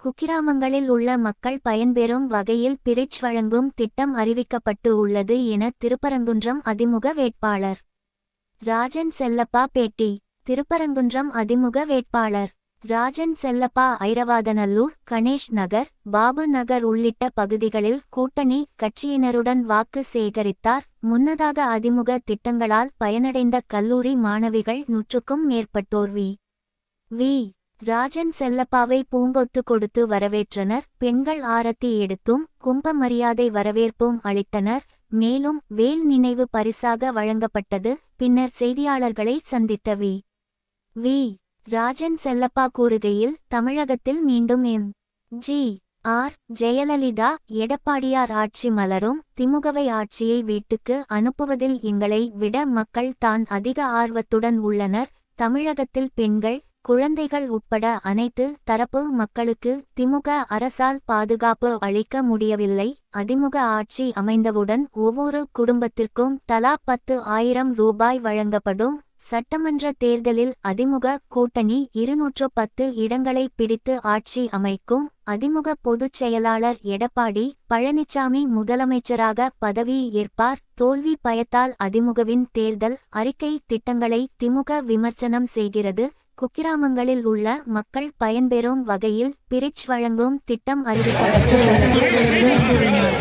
குக்கிராமங்களில் உள்ள மக்கள் பயன்பெறும் வகையில் பிரிட்ஜ் வழங்கும் திட்டம் அறிவிக்கப்பட்டு உள்ளது என திருப்பரங்குன்றம் அதிமுக வேட்பாளர் ராஜன் செல்லப்பா பேட்டி. திருப்பரங்குன்றம் அதிமுக வேட்பாளர் ராஜன் செல்லப்பா ஐரவாதநல்லூர், கணேஷ் நகர், பாபு நகர் உள்ளிட்ட பகுதிகளில் கூட்டணி கட்சியினருடன் வாக்கு சேகரித்தார். முன்னதாக அதிமுக திட்டங்களால் பயனடைந்த கல்லூரி மாணவிகள் 100க்கும் மேற்பட்டோர் வி. ராஜன் செல்லப்பாவை பூங்கொத்து கொடுத்து வரவேற்றனர். பெண்கள் ஆரத்தி எடுத்தும் கும்ப மரியாதை வரவேற்பும் அளித்தனர். மேலும் வேல் நினைவு பரிசாக வழங்கப்பட்டது. பின்னர் செய்தியாளர்களை சந்தித்த வி. ராஜன் செல்லப்பா கூறுகையில், தமிழகத்தில் மீண்டும் எம்.ஜி.ஆர். ஜெயலலிதா, எடப்பாடியார் ஆட்சி மலரும். திமுகவை ஆட்சியை வீட்டுக்கு அனுப்புவதில் எங்களை விட மக்கள் தான் அதிக ஆர்வத்துடன் உள்ளனர். தமிழகத்தில் பெண்கள், குழந்தைகள் உட்பட அனைத்து தரப்பு மக்களுக்கு திமுக அரசால் பாதுகாப்பு அளிக்க முடியவில்லை. அதிமுக ஆட்சி அமைந்தவுடன் ஒவ்வொரு குடும்பத்திற்கும் தலா 10,000 ரூபாய் வழங்கப்படும். சட்டமன்ற தேர்தலில் அதிமுக கூட்டணி 210 இடங்களை பிடித்து ஆட்சி அமைக்கும். அதிமுக பொதுச் செயலாளர் எடப்பாடி பழனிசாமி முதலமைச்சராக பதவி ஏற்பார். தோல்வி பயத்தால் அதிமுகவின் தேர்தல் அறிக்கை திட்டங்களை திமுக விமர்சனம் செய்கிறது. குக்கிராமங்களில் உள்ள மக்கள் பயன்பெறும் வகையில் பிரிட்ஜ் வழங்கும் திட்டம் அறிவிக்கப்பட்டுள்ளது என கூறினார்.